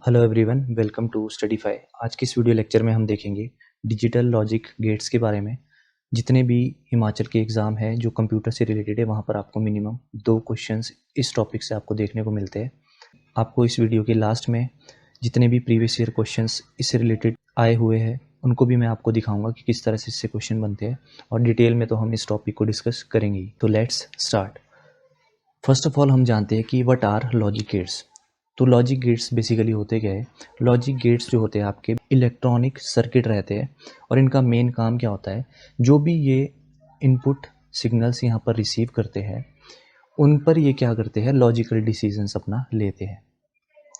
Hello everyone, welcome to Studify. आज के इस वीडियो लेक्चर में हम देखेंगे डिजिटल लॉजिक गेट्स के बारे में। जितने भी हिमाचल के एग्ज़ाम है जो कंप्यूटर से रिलेटेड है, वहाँ पर आपको मिनिमम 2 क्वेश्चंस इस टॉपिक से आपको देखने को मिलते हैं। आपको इस वीडियो के लास्ट में जितने भी प्रीवियस ईयर क्वेश्चंस इससे रिलेटेड आए हुए हैं उनको भी मैं आपको दिखाऊंगा कि किस तरह से इससे क्वेश्चन बनते हैं, और डिटेल में तो हम इस टॉपिक को डिस्कस करेंगे ही। तो let's start. First of all हम जानते हैं कि व्हाट आर लॉजिक गेट्स। तो लॉजिक गेट्स बेसिकली होते क्या है? लॉजिक गेट्स जो होते हैं आपके इलेक्ट्रॉनिक सर्किट रहते हैं, और इनका मेन काम क्या होता है, जो भी ये इनपुट सिग्नल्स यहाँ पर रिसीव करते हैं उन पर ये क्या करते हैं, लॉजिकल डिसीजंस अपना लेते हैं।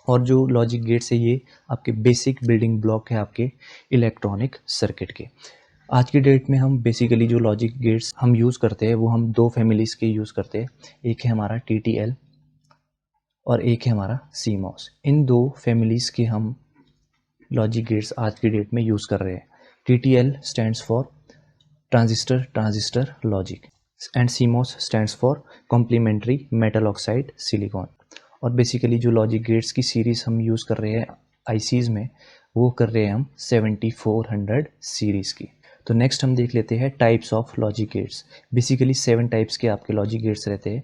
और जो लॉजिक गेट्स है ये आपके बेसिक बिल्डिंग ब्लॉक है आपके इलेक्ट्रॉनिक सर्किट के। आज की डेट में हम बेसिकली जो लॉजिक गेट्स हम यूज़ करते हैं वो हम 2 फैमिलीज़ के यूज़ करते हैं। एक है हमारा TTL और एक है हमारा CMOS। इन 2 फैमिलीज़ के हम लॉजिक गेट्स आज की डेट में यूज़ कर रहे हैं। TTL stands for transistor transistor logic and CMOS stands for complementary metal oxide silicon. और बेसिकली जो लॉजिक गेट्स की सीरीज़ हम यूज़ कर रहे हैं ICs में, वो कर रहे हैं हम 7400 सीरीज़ की। तो नेक्स्ट हम देख लेते हैं types of logic gates. Basically 7 types के आपके लॉजिक गेट्स रहते हैं।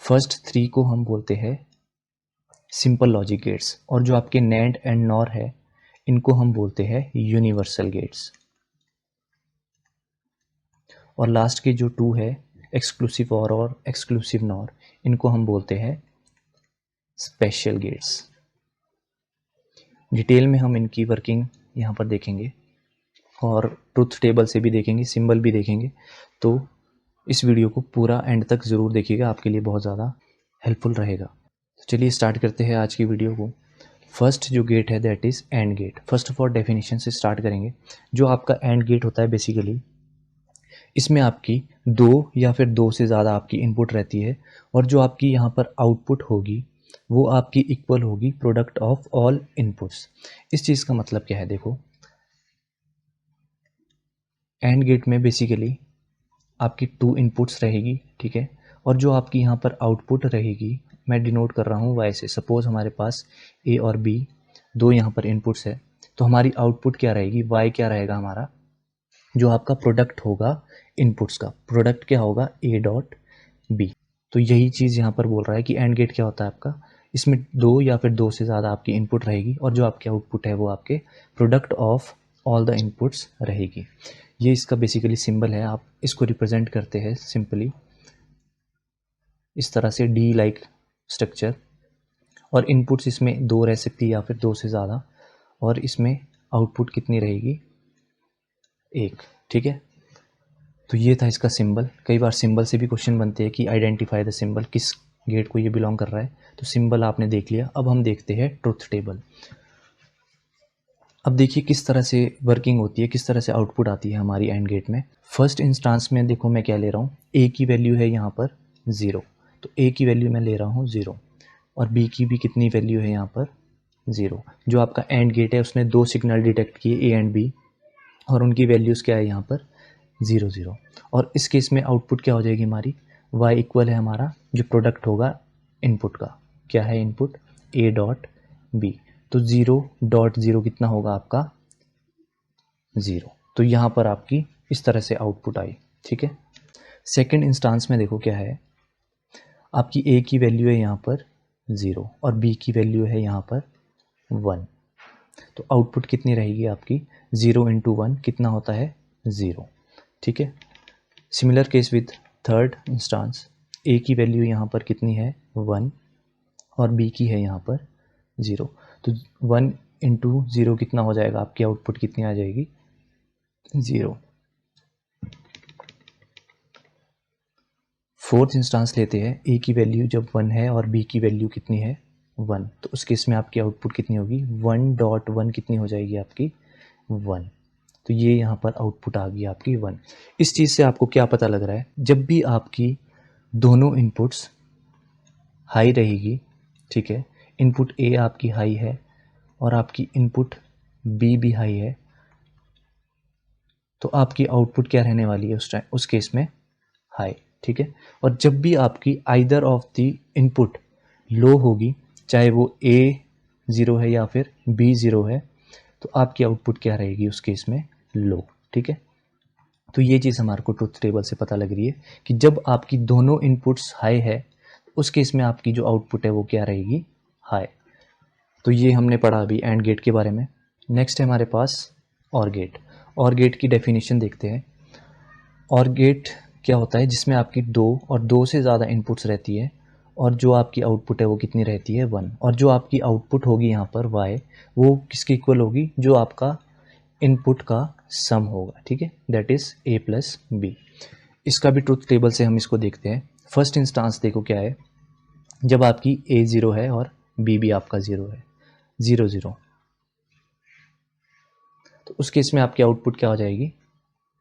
फर्स्ट 3 को हम बोलते हैं सिंपल लॉजिक गेट्स, और जो आपके NAND एंड NOR है इनको हम बोलते हैं यूनिवर्सल गेट्स। और लास्ट के जो 2 है एक्सक्लूसिव OR और एक्सक्लूसिव NOR, इनको हम बोलते हैं स्पेशल गेट्स। डिटेल में हम इनकी वर्किंग यहाँ पर देखेंगे और ट्रुथ टेबल से भी देखेंगे, सिंबल भी देखेंगे। तो इस वीडियो को पूरा एंड तक ज़रूर देखिएगा, आपके लिए बहुत ज़्यादा हेल्पफुल रहेगा। तो चलिए स्टार्ट करते हैं आज की वीडियो को। फर्स्ट जो गेट है that is AND gate. First of all definition से स्टार्ट करेंगे। जो आपका एंड गेट होता है बेसिकली इसमें आपकी 2 या फिर 2 से ज़्यादा आपकी इनपुट रहती है, और जो आपकी यहाँ पर आउटपुट होगी वो आपकी इक्वल होगी प्रोडक्ट ऑफ ऑल इनपुट्स। इस चीज़ का मतलब क्या है, देखो एंड गेट में बेसिकली आपकी 2 इनपुट्स रहेगी, ठीक है, और जो आपकी यहाँ पर आउटपुट रहेगी मैं डिनोट कर रहा हूँ Y से। सपोज हमारे पास A और B 2 यहाँ पर इनपुट्स है, तो हमारी आउटपुट क्या रहेगी, Y क्या रहेगा हमारा, जो आपका प्रोडक्ट होगा इनपुट्स का, प्रोडक्ट क्या होगा A डॉट B। तो यही चीज़ यहाँ पर बोल रहा है कि एंड गेट क्या होता है आपका, इसमें 2 या फिर 2 से ज़्यादा आपकी इनपुट रहेगी, और जो आपके आउटपुट है वो आपके product of all the inputs रहेगी। ये इसका बेसिकली सिंबल है। आप इसको रिप्रेजेंट करते हैं सिंपली इस तरह से D लाइक स्ट्रक्चर, और इनपुट्स इसमें 2 रह सकती है या फिर 2 से ज़्यादा, और इसमें आउटपुट कितनी रहेगी, 1, ठीक है। तो ये था इसका सिंबल। कई बार सिंबल से भी क्वेश्चन बनते हैं कि आइडेंटिफाई द सिंबल, किस गेट को ये बिलोंग कर रहा है। तो सिंबल आपने देख लिया। अब हम देखते हैं ट्रुथ टेबल। अब देखिए किस तरह से वर्किंग होती है, किस तरह से आउटपुट आती है हमारी एंड गेट में। फर्स्ट इंस्टांस में देखो मैं क्या ले रहा हूँ, A की वैल्यू है यहाँ पर 0, तो A की वैल्यू मैं ले रहा हूँ 0, और B की भी कितनी वैल्यू है यहाँ पर 0। जो आपका एंड गेट है उसने 2 सिग्नल डिटेक्ट किए A एंड B, और उनकी वैल्यूज़ क्या है यहाँ पर 0 0। और इस केस में आउटपुट क्या हो जाएगी हमारी, Y इक्वल है हमारा जो प्रोडक्ट होगा इनपुट का, क्या है इनपुट A डॉट B। तो 0.0 कितना होगा आपका 0। तो यहाँ पर आपकी इस तरह से आउटपुट आई, ठीक है। सेकंड इंस्टांस में देखो क्या है, आपकी A की वैल्यू है यहाँ पर 0 और B की वैल्यू है यहाँ पर 1। तो आउटपुट कितनी रहेगी आपकी, 0 × 1 कितना होता है 0, ठीक है। Similar case with third instance, A की वैल्यू यहाँ पर कितनी है 1 और B की है यहाँ पर 0। तो 1 × 0 कितना हो जाएगा, आपकी आउटपुट कितनी आ जाएगी 0। फोर्थ इंस्टांस लेते हैं, A की वैल्यू जब 1 है और B की वैल्यू कितनी है 1, तो उस केस में आपकी आउटपुट कितनी होगी 1.1 कितनी हो जाएगी आपकी 1। तो ये यहाँ पर आउटपुट आ गई आपकी 1। इस चीज़ से आपको क्या पता लग रहा है, जब भी आपकी दोनों इनपुट्स हाई रहेगी, ठीक है, इनपुट A आपकी हाई है और आपकी इनपुट B भी हाई है, तो आपकी आउटपुट क्या रहने वाली है उस टाइम, उस केस में हाई, ठीक है। और जब भी आपकी either of the input low होगी, चाहे वो A ज़ीरो है या फिर बी ज़ीरो है, तो आपकी आउटपुट क्या रहेगी उस केस में, लो। ठीक है, तो ये चीज़ हमारे को ट्रुथ टेबल से पता लग रही है कि जब आपकी दोनों इनपुट्स हाई है उस केस में आपकी जो आउटपुट है वो क्या रहेगी, हाई। तो ये हमने पढ़ा अभी एंड गेट के बारे में। नेक्स्ट है हमारे पास और गेट। और गेट की डेफिनेशन देखते हैं। और गेट क्या होता है, जिसमें आपकी दो और दो से ज़्यादा इनपुट्स रहती है और जो आपकी आउटपुट है वो कितनी रहती है, वन। और जो आपकी आउटपुट होगी यहाँ पर वाई, वो किसके इक्वल होगी, जो आपका इनपुट का सम होगा। ठीक है, that is A plus B. इसका भी ट्रुथ टेबल से हम इसको देखते हैं। फर्स्ट इंस्टांस देखो क्या है, जब आपकी ए ज़ीरो है और बी भी आपका ज़ीरो है, ज़ीरो ज़ीरो, तो उस केस में आपकी आउटपुट क्या हो जाएगी,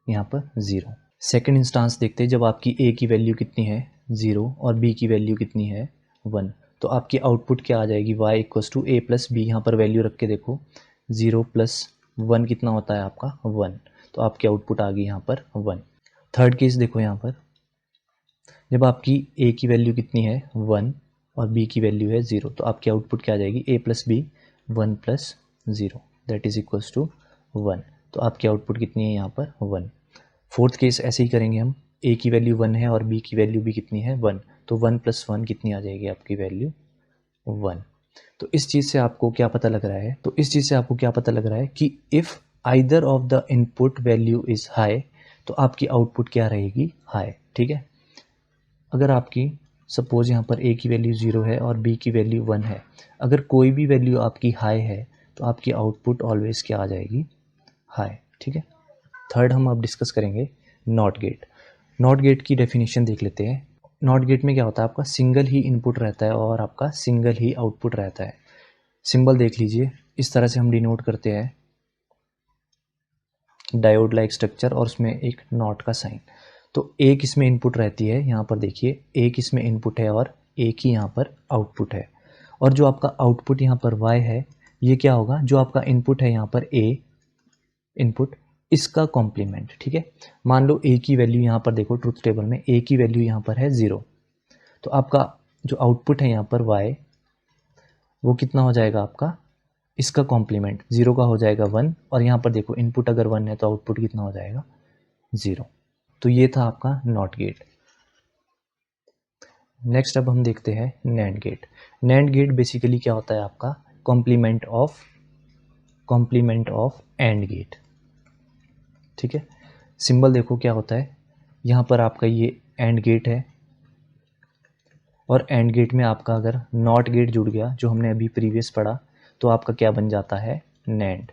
यहाँ पर ज़ीरो। सेकेंड इंस्टांस देखते हैं, जब आपकी ए की वैल्यू कितनी है, ज़ीरो, और बी की वैल्यू कितनी है, वन, तो आपकी आउटपुट क्या आ जाएगी, Y equals to A plus B. यहाँ पर वैल्यू रख के देखो, ज़ीरो प्लस वन कितना होता है आपका, वन, तो आपकी आउटपुट आ गई यहाँ पर वन। थर्ड केस देखो यहाँ पर, जब आपकी ए की वैल्यू कितनी है, वन, और बी की वैल्यू है ज़ीरो, तो आपकी आउटपुट क्या आ जाएगी, A plus B, one plus zero, that is equals to one. तो आपकी आउटपुट कितनी है यहाँ पर, वन। फोर्थ केस ऐसे ही करेंगे हम, ए की वैल्यू वन है और बी की वैल्यू भी कितनी है, वन, तो वन प्लस वन कितनी आ जाएगी आपकी वैल्यू, वन। तो इस चीज़ से आपको क्या पता लग रहा है, कि if either of the input value is high, तो आपकी आउटपुट क्या रहेगी, हाई। ठीक है, अगर आपकी सपोज यहाँ पर ए की वैल्यू ज़ीरो है और बी की वैल्यू वन है, अगर कोई भी वैल्यू आपकी हाई है तो आपकी आउटपुट ऑलवेज क्या आ जाएगी, हाई। ठीक है, थर्ड हम अब डिस्कस करेंगे नॉट गेट। नॉट गेट की डेफिनेशन देख लेते हैं। नॉट गेट में क्या होता है, आपका सिंगल ही इनपुट रहता है और आपका सिंगल ही आउटपुट रहता है। सिंबल देख लीजिए, इस तरह से हम डिनोट करते हैं डायोड लाइक स्ट्रक्चर और उसमें एक नॉट का साइन। तो एक इसमें इनपुट रहती है, यहाँ पर देखिए एक इसमें इनपुट है और एक ही यहाँ पर आउटपुट है। और जो आपका आउटपुट यहाँ पर y है, ये क्या होगा, जो आपका इनपुट है यहाँ पर a इनपुट, इसका कॉम्प्लीमेंट। ठीक है, मान लो a की वैल्यू यहाँ पर देखो ट्रुथ टेबल में a की वैल्यू यहाँ पर है ज़ीरो, तो आपका जो आउटपुट है यहाँ पर y, वो कितना हो जाएगा आपका, इसका कॉम्प्लीमेंट ज़ीरो का हो जाएगा वन, और यहाँ पर देखो इनपुट अगर वन है तो आउटपुट कितना हो जाएगा, ज़ीरो। तो ये था आपका नॉट गेट। नेक्स्ट अब हम देखते हैं NAND gate. NAND gate basically क्या होता है, आपका कॉम्प्लीमेंट ऑफ एंड गेट। ठीक है, सिंबल देखो क्या होता है, यहाँ पर आपका ये एंड गेट है और एंड गेट में आपका अगर नॉट गेट जुड़ गया, जो हमने अभी प्रीवियस पढ़ा, तो आपका क्या बन जाता है, नैंड।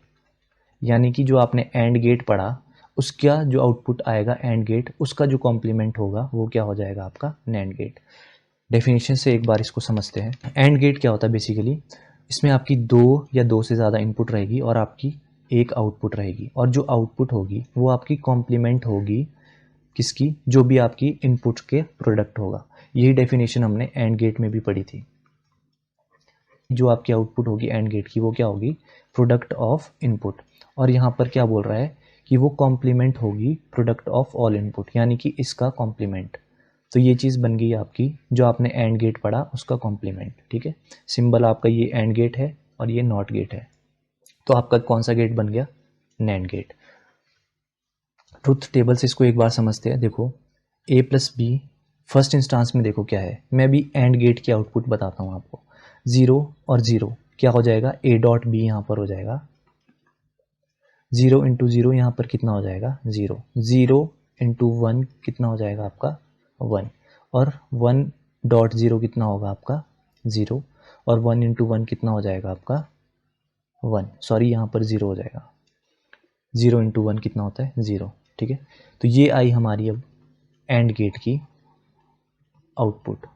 यानी कि जो आपने एंड गेट पढ़ा उसका जो आउटपुट आएगा एंड गेट, उसका जो कॉम्प्लीमेंट होगा वो क्या हो जाएगा आपका, नैंड गेट। डेफिनेशन से एक बार इसको समझते हैं। एंड गेट क्या होता है बेसिकली, इसमें आपकी दो या दो से ज़्यादा इनपुट रहेगी और आपकी एक आउटपुट रहेगी, और जो आउटपुट होगी वो आपकी कॉम्प्लीमेंट होगी किसकी, जो भी आपकी इनपुट के प्रोडक्ट होगा। यही डेफिनेशन हमने एंड गेट में भी पढ़ी थी। जो आपकी आउटपुट होगी एंड गेट की, वो क्या होगी, प्रोडक्ट ऑफ इनपुट, और यहाँ पर क्या बोल रहा है कि वो कॉम्प्लीमेंट होगी प्रोडक्ट ऑफ ऑल इनपुट, यानी कि इसका कॉम्प्लीमेंट। तो ये चीज़ बन गई आपकी, जो आपने एंड गेट पढ़ा उसका कॉम्प्लीमेंट। ठीक है, सिंबल आपका ये एंड गेट है और ये नॉट गेट है, तो आपका कौन सा गेट बन गया, नैंड गेट। ट्रुथ टेबल से इसको एक बार समझते हैं। देखो a plus B, first instance में देखो क्या है, मैं भी एंड गेट की आउटपुट बताता हूँ आपको। ज़ीरो और ज़ीरो क्या हो जाएगा, a डॉट बी यहाँ पर हो जाएगा, ज़ीरो इंटू ज़ीरो यहाँ पर कितना हो जाएगा, ज़ीरो, ज़ीरो इंटू वन कितना हो जाएगा आपका, वन, और वन डॉट ज़ीरो कितना होगा आपका, ज़ीरो, और वन इंटू वन कितना हो जाएगा आपका, वन, सॉरी यहाँ पर ज़ीरो हो जाएगा, ज़ीरो इंटू वन कितना होता है, ज़ीरो। ठीक है, तो ये आई हमारी अब एंड गेट की आउटपुट।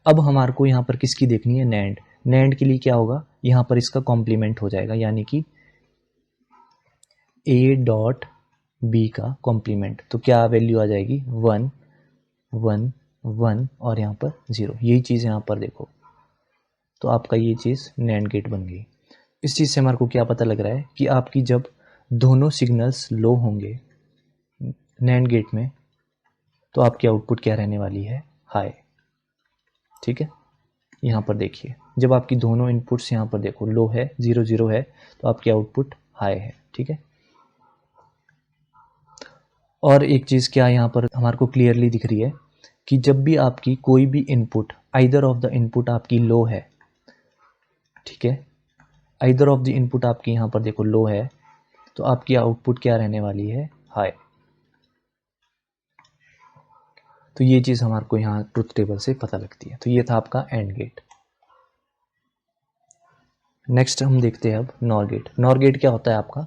अब हमारे को यहाँ पर किसकी देखनी है, नैंड। नैंड के लिए क्या होगा, यहाँ पर इसका कॉम्प्लीमेंट हो जाएगा, यानी कि ए डॉट बी का कॉम्प्लीमेंट। तो क्या वैल्यू आ जाएगी, वन वन वन, और यहाँ पर ज़ीरो। यही चीज़ यहाँ पर देखो, तो आपका ये चीज़ नैंड गेट बन गई। इस चीज़ से हमारे को क्या पता लग रहा है कि आपकी जब दोनों सिग्नल्स लो होंगे नैंड गेट में, तो आपकी आउटपुट क्या रहने वाली है, हाई। ठीक है, यहाँ पर देखिए जब आपकी दोनों इनपुट्स यहाँ पर देखो लो है, 0 0 है, तो आपकी आउटपुट हाई है। ठीक है, और एक चीज़ क्या यहाँ पर हमारे को क्लियरली दिख रही है कि जब भी आपकी कोई भी input, either of the input आपकी लो है, ठीक है, आइदर ऑफ द इनपुट आपकी यहाँ पर देखो लो है, तो आपकी आउटपुट क्या रहने वाली है, हाई। तो ये चीज़ हमारे को यहाँ ट्रुथ टेबल से पता लगती है। तो ये था आपका एंड गेट। नेक्स्ट हम देखते हैं अब नॉर गेट। नॉर गेट क्या होता है आपका,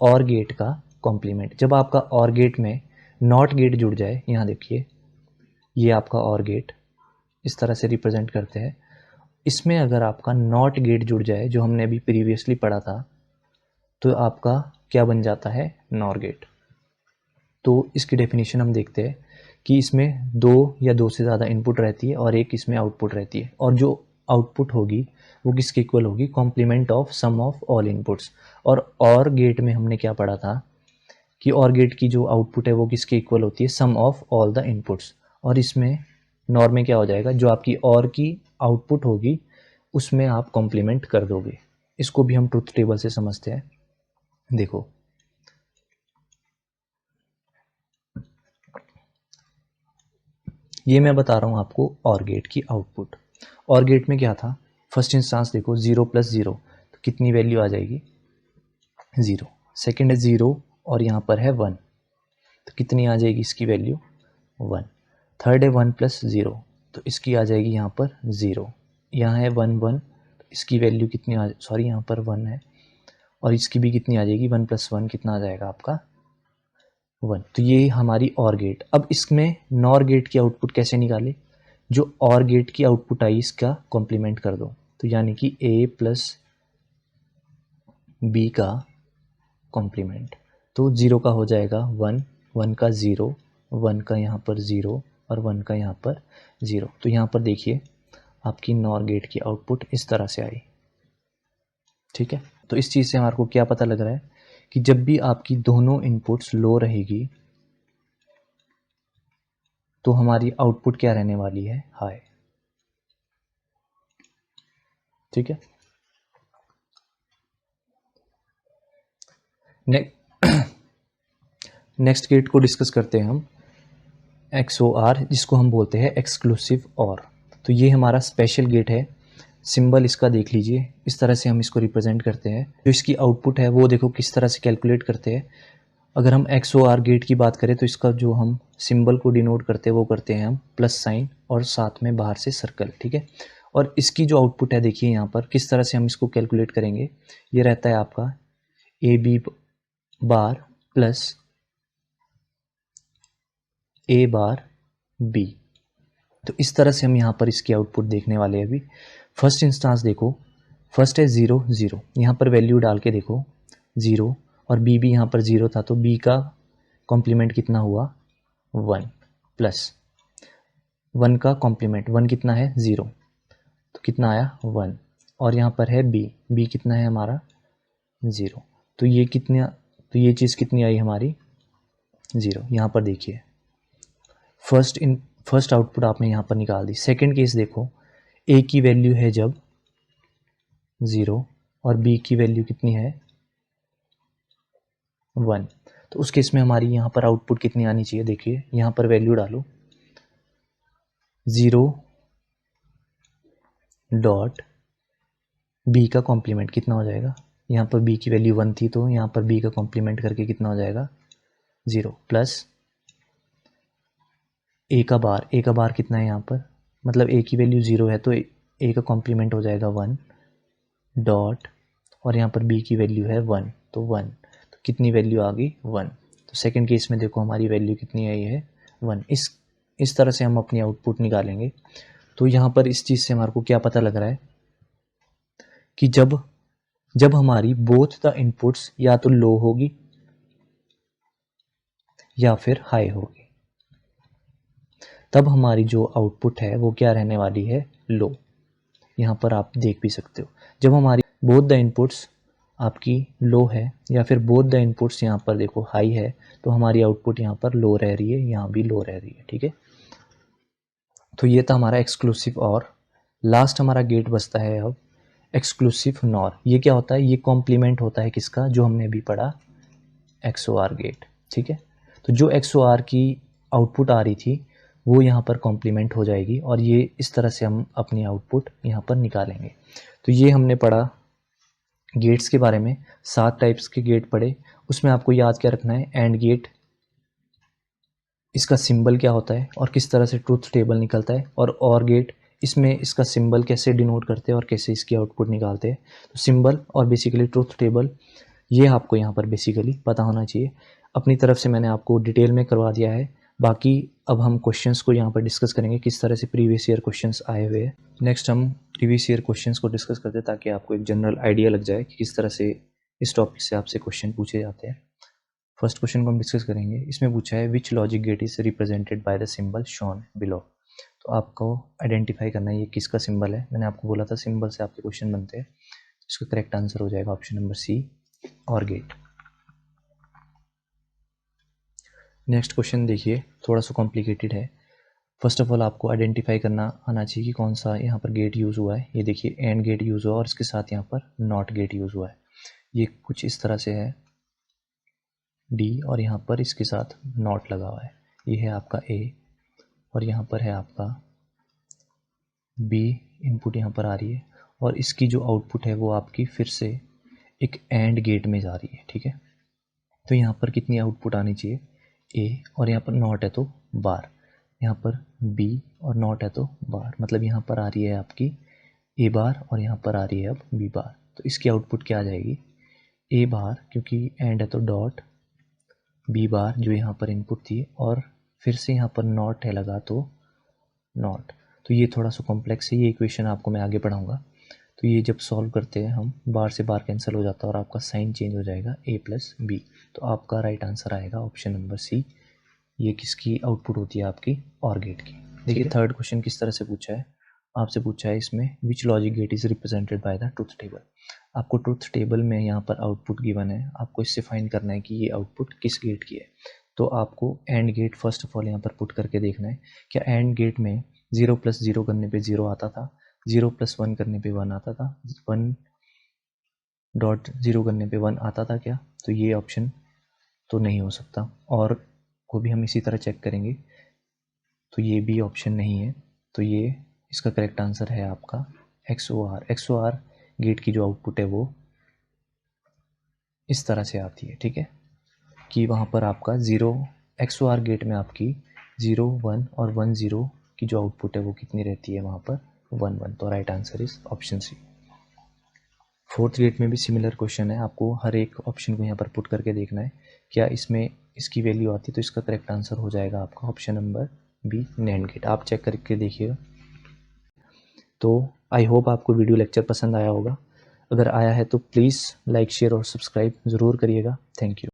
और गेट का कॉम्प्लीमेंट। जब आपका और गेट में नॉट गेट जुड़ जाए, यहाँ देखिए ये आपका और गेट इस तरह से रिप्रेजेंट करते हैं, इसमें अगर आपका नॉट गेट जुड़ जाए जो हमने अभी प्रीवियसली पढ़ा था, तो आपका क्या बन जाता है, नॉर गेट। तो इसकी डेफिनेशन हम देखते हैं कि इसमें दो या दो से ज़्यादा इनपुट रहती है और एक इसमें आउटपुट रहती है, और जो आउटपुट होगी वो किसके इक्वल होगी, complement of sum of all inputs. OR gate में हमने क्या पढ़ा था कि और गेट की जो आउटपुट है वो किसके इक्वल होती है, सम ऑफ ऑल द इनपुट्स। और इसमें नॉर में क्या हो जाएगा, जो आपकी और की आउटपुट होगी उसमें आप कॉम्प्लीमेंट कर दोगे। इसको भी हम ट्रुथ टेबल से समझते हैं। देखो ये मैं बता रहा हूँ आपको और गेट की आउटपुट। और गेट में क्या था, फर्स्ट इंस्टांस देखो 0 + 0, तो कितनी वैल्यू आ जाएगी, 0। सेकेंड है 0 और यहाँ पर है 1, तो कितनी आ जाएगी इसकी वैल्यू, 1। थर्ड है 1 + 0, तो इसकी आ जाएगी यहाँ पर 0। यहाँ है 1 1, तो इसकी वैल्यू कितनी आ, सॉरी यहाँ पर 1 है, और इसकी भी कितनी आ जाएगी, 1 + 1 कितना आ जाएगा आपका, 1। तो ये हमारी और गेट। अब इसमें नॉर गेट की आउटपुट कैसे निकाले, जो और गेट की आउटपुट आई इसका कॉम्प्लीमेंट कर दो, तो यानी कि a + b का कॉम्प्लीमेंट, तो 0 का हो जाएगा 1, 1 का 0, 1 का यहाँ पर 0 और 1 का यहाँ पर 0। तो यहाँ पर देखिए आपकी नॉर गेट की आउटपुट इस तरह से आई। ठीक है, तो इस चीज़ से हमारे को क्या पता लग रहा है कि जब भी आपकी दोनों इनपुट्स लो रहेगी तो हमारी आउटपुट क्या रहने वाली है, हाई। ठीक है, नेक्स्ट गेट को डिस्कस करते हैं हम, XOR, जिसको हम बोलते हैं एक्सक्लूसिव और। तो ये हमारा स्पेशल गेट है। सिंबल इसका देख लीजिए, इस तरह से हम इसको रिप्रेजेंट करते हैं। जो इसकी आउटपुट है वो देखो किस तरह से कैलकुलेट करते हैं। अगर हम XOR गेट की बात करें तो इसका जो हम सिंबल को डिनोट करते हैं वो करते हैं हम प्लस साइन और साथ में बाहर से सर्कल। ठीक है, और इसकी जो आउटपुट है देखिए यहाँ पर किस तरह से हम इसको कैलकुलेट करेंगे। ये रहता है आपका AB bar plus A bar B। तो इस तरह से हम यहाँ पर इसकी आउटपुट देखने वाले हैं। अभी फर्स्ट इंस्टांस देखो, फर्स्ट है 0 0, यहाँ पर वैल्यू डाल के देखो 0, और B भी यहाँ पर 0 था, तो B का कॉम्प्लीमेंट कितना हुआ, 1 प्लस 1 का कॉम्प्लीमेंट, 1 कितना है 0, तो कितना आया 1, और यहाँ पर है B कितना है हमारा 0, तो ये कितना, तो ये चीज़ कितनी आई हमारी 0। यहाँ पर देखिए फर्स्ट आउटपुट आपने यहाँ पर निकाल दी। सेकंड केस देखो, A की वैल्यू है जब 0 और B की वैल्यू कितनी है 1, तो उस केस में हमारी यहाँ पर आउटपुट कितनी आनी चाहिए, देखिए यहाँ पर वैल्यू डालो 0 डॉट B का कॉम्प्लीमेंट कितना हो जाएगा, यहाँ पर B की वैल्यू 1 थी, तो यहाँ पर B का कॉम्प्लीमेंट करके कितना हो जाएगा 0 प्लस A का बार कितना है यहाँ पर, मतलब A की वैल्यू 0 है तो A का कॉम्प्लीमेंट हो जाएगा 1 डॉट, और यहाँ पर B की वैल्यू है 1, तो 1, तो कितनी वैल्यू आ गई 1। तो सेकंड केस में देखो हमारी वैल्यू कितनी आई है 1। इस तरह से हम अपनी आउटपुट निकालेंगे। तो यहाँ पर इस चीज़ से हमारे को क्या पता लग रहा है कि जब हमारी बोथ द इनपुट्स या तो लो होगी या फिर हाई होगी, तब हमारी जो आउटपुट है वो क्या रहने वाली है, लो। यहाँ पर आप देख भी सकते हो, जब हमारी बोथ द इनपुट्स आपकी लो है या फिर बोथ द इनपुट्स यहाँ पर देखो हाई है, तो हमारी आउटपुट यहाँ पर लो रह रही है, यहाँ भी लो रह रही है। ठीक है, तो ये था हमारा एक्सक्लूसिव और। लास्ट हमारा गेट बचता है अब एक्सक्लूसिव नॉर। ये क्या होता है? ये कॉम्प्लीमेंट होता है किसका? जो हमने अभी पढ़ा XOR गेट। ठीक है, तो जो XOR की आउटपुट आ रही थी वो यहाँ पर कॉम्प्लीमेंट हो जाएगी और ये इस तरह से हम अपनी आउटपुट यहाँ पर निकालेंगे। तो ये हमने पढ़ा गेट्स के बारे में, 7 टाइप्स के गेट पढ़े। उसमें आपको याद क्या रखना है? एंड गेट, इसका सिंबल क्या होता है और किस तरह से ट्रूथ टेबल निकलता है, और गेट, इसमें इसका सिंबल कैसे डिनोट करते हैं और कैसे इसकी आउटपुट निकालते हैं। तो सिंबल और बेसिकली ट्रूथ टेबल ये आपको यहाँ पर बेसिकली पता होना चाहिए। अपनी तरफ से मैंने आपको डिटेल में करवा दिया है। बाकी अब हम क्वेश्चंस को यहाँ पर डिस्कस करेंगे, किस तरह से प्रीवियस ईयर क्वेश्चंस आए हुए हैं। नेक्स्ट हम प्रीवियस ईयर क्वेश्चंस को डिस्कस करते हैं ताकि आपको एक जनरल आइडिया लग जाए कि किस तरह से इस टॉपिक से आपसे क्वेश्चन पूछे जाते हैं। फर्स्ट क्वेश्चन को हम डिस्कस करेंगे। इसमें पूछा है which logic gate is represented by the symbol shown below. तो आपको आइडेंटिफाई करना है ये किसका सिंबल है। मैंने आपको बोला था सिंबल से आपके क्वेश्चन बनते हैं। इसका करेक्ट आंसर हो जाएगा ऑप्शन नंबर सी, और गेट। नेक्स्ट क्वेश्चन देखिए, थोड़ा सा कॉम्प्लिकेटेड है। फर्स्ट ऑफ ऑल आपको आइडेंटिफाई करना आना चाहिए कि कौन सा यहाँ पर गेट यूज़ हुआ है। ये देखिए एंड गेट यूज़ हुआ और इसके साथ यहाँ पर नॉट गेट यूज़ हुआ है। ये कुछ इस तरह से है डी और यहाँ पर इसके साथ नॉट लगा हुआ है। ये है आपका ए और यहाँ पर है आपका बी इनपुट यहाँ पर आ रही है और इसकी जो आउटपुट है वो आपकी फिर से एक एंड गेट में जा रही है। ठीक है, तो यहाँ पर कितनी आउटपुट आनी चाहिए? ए और यहाँ पर नॉट है तो बार, यहाँ पर बी और नॉट है तो बार, मतलब यहाँ पर आ रही है आपकी ए बार और यहाँ पर आ रही है अब बी बार। तो इसकी आउटपुट क्या आ जाएगी? ए बार, क्योंकि एंड है तो डॉट, बी बार जो यहाँ पर इनपुट थी और फिर से यहाँ पर नॉट है लगा तो नॉट। तो ये थोड़ा सा कॉम्प्लेक्स है, ये इक्वेशन आपको मैं आगे पढ़ाऊँगा। तो ये जब सॉल्व करते हैं हम, बार से बार कैंसिल हो जाता है और आपका साइन चेंज हो जाएगा ए प्लस बी। तो आपका राइट आंसर आएगा ऑप्शन नंबर सी। ये किसकी आउटपुट होती है? आपकी और गेट की। देखिए थर्ड क्वेश्चन किस तरह से पूछा है। आपसे पूछा है इसमें which logic gate is represented by the truth table. आपको ट्रूथ टेबल में यहाँ पर आउटपुट गिवन है, आपको इससे फाइंड करना है कि ये आउटपुट किस गेट की है। तो आपको and gate first of all यहाँ पर पुट करके देखना है। क्या एंड गेट में 0 + 0 करने पे 0 आता था, 0 + 1 करने पे 1 आता था, 1.0 करने पे 1 आता था क्या? तो ये ऑप्शन तो नहीं हो सकता। और को भी हम इसी तरह चेक करेंगे, तो ये भी ऑप्शन नहीं है। तो ये इसका करेक्ट आंसर है आपका XOR। XOR गेट की जो आउटपुट है वो इस तरह से आती है। ठीक है, कि वहाँ पर आपका 0, XOR गेट में आपकी 0, 1 और 1, 0 की जो आउटपुट है वो कितनी रहती है? वहाँ पर 1, 1। तो right answer is option C. Fourth gate में भी सिमिलर क्वेश्चन है, आपको हर एक ऑप्शन को यहाँ पर पुट करके देखना है क्या इसमें इसकी वैल्यू आती है। तो इसका करेक्ट आंसर हो जाएगा आपका option number B, NAND gate. आप चेक करके देखिएगा। तो आई होप आपको वीडियो लेक्चर पसंद आया होगा। अगर आया है तो प्लीज़ लाइक, शेयर और सब्सक्राइब ज़रूर करिएगा। Thank you.